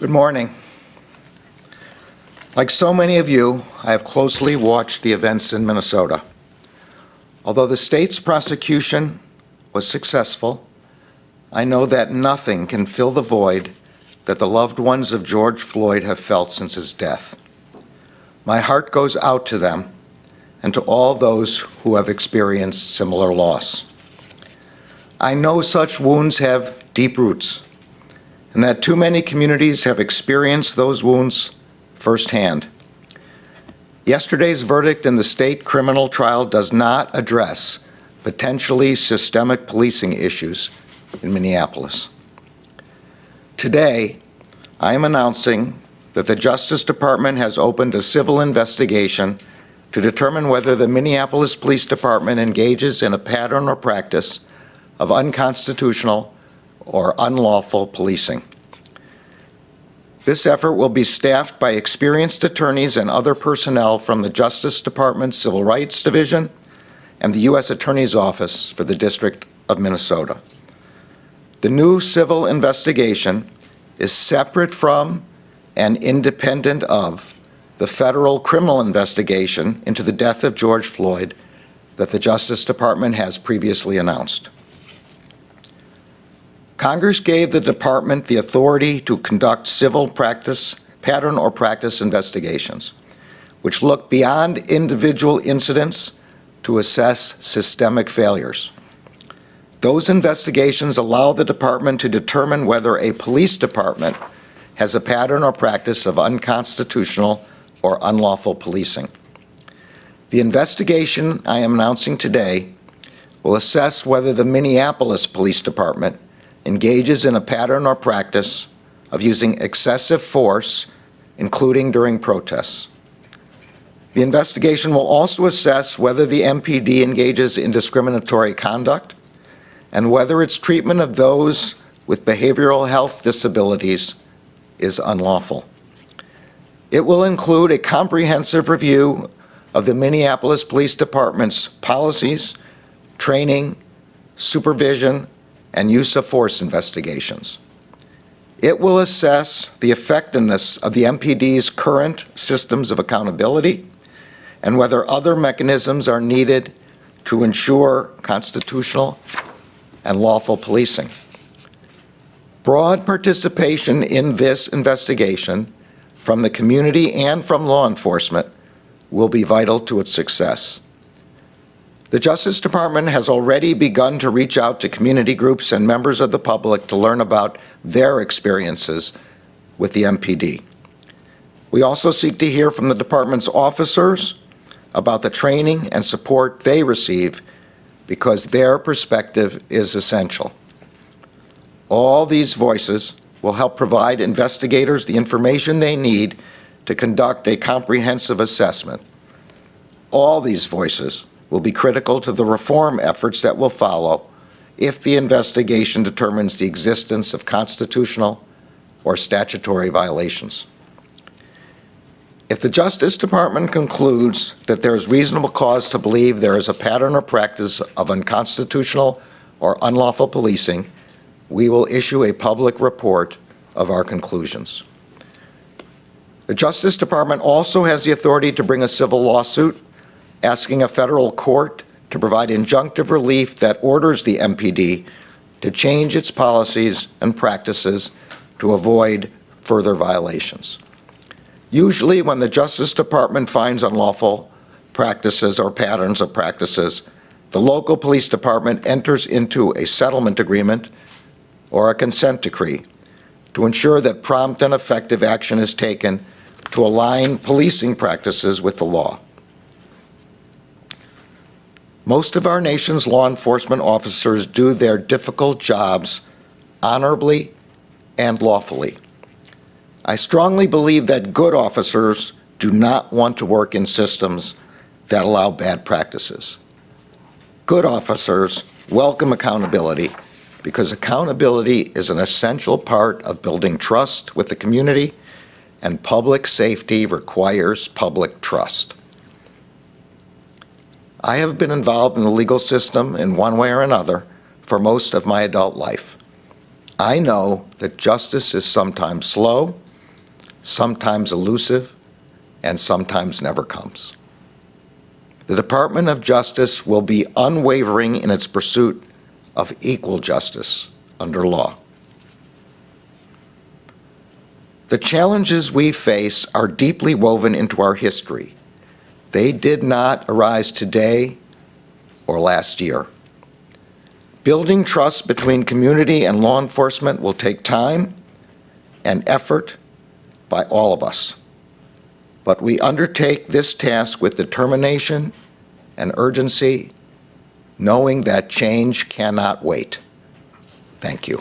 Good morning. Like so many of you, I have closely watched the events in Minnesota. Although the state's prosecution was successful, I know that nothing can fill the void that the loved ones of George Floyd have felt since his death. My heart goes out to them and to all those who have experienced similar loss. I know such wounds have deep roots, and that too many communities have experienced those wounds firsthand. Yesterday's verdict in the state criminal trial does not address potentially systemic policing issues in Minneapolis. Today, I am announcing that the Justice Department has opened a civil investigation to determine whether the Minneapolis Police Department engages in a pattern or practice of unconstitutional or unlawful policing. This effort will be staffed by experienced attorneys and other personnel from the Justice Department's Civil Rights Division and the U.S. Attorney's Office for the District of Minnesota. The new civil investigation is separate from and independent of the federal criminal investigation into the death of George Floyd that the Justice Department has previously announced. Congress gave the department the authority to conduct civil pattern or practice investigations, which look beyond individual incidents to assess systemic failures. Those investigations allow the department to determine whether a police department has a pattern or practice of unconstitutional or unlawful policing. The investigation I am announcing today will assess whether the Minneapolis Police Department engages in a pattern or practice of using excessive force, including during protests. The investigation will also assess whether the MPD engages in discriminatory conduct and whether its treatment of those with behavioral health disabilities is unlawful. It will include a comprehensive review of the Minneapolis Police Department's policies, training, supervision, and use of force investigations. It will assess the effectiveness of the MPD's current systems of accountability and whether other mechanisms are needed to ensure constitutional and lawful policing. Broad participation in this investigation from the community and from law enforcement will be vital to its success. The Justice Department has already begun to reach out to community groups and members of the public to learn about their experiences with the MPD. We also seek to hear from the department's officers about the training and support they receive because their perspective is essential. All these voices will help provide investigators the information they need to conduct a comprehensive assessment. All these voices will be critical to the reform efforts that will follow if the investigation determines the existence of constitutional or statutory violations. If the Justice Department concludes that there is reasonable cause to believe there is a pattern or practice of unconstitutional or unlawful policing, we will issue a public report of our conclusions. The Justice Department also has the authority to bring a civil lawsuit asking a federal court to provide injunctive relief that orders the MPD to change its policies and practices to avoid further violations. Usually, when the Justice Department finds unlawful practices or patterns of practices, the local police department enters into a settlement agreement or a consent decree to ensure that prompt and effective action is taken to align policing practices with the law. Most of our nation's law enforcement officers do their difficult jobs honorably and lawfully. I strongly believe that good officers do not want to work in systems that allow bad practices. Good officers welcome accountability because accountability is an essential part of building trust with the community, and public safety requires public trust. I have been involved in the legal system in one way or another for most of my adult life. I know that justice is sometimes slow sometimes elusive, and sometimes never comes. The Department of Justice will be unwavering in its pursuit of equal justice under law. The challenges we face are deeply woven into our history. They did not arise today or last year. Building trust between community and law enforcement will take time and effort by all of us. But we undertake this task with determination and urgency, knowing that change cannot wait. Thank you.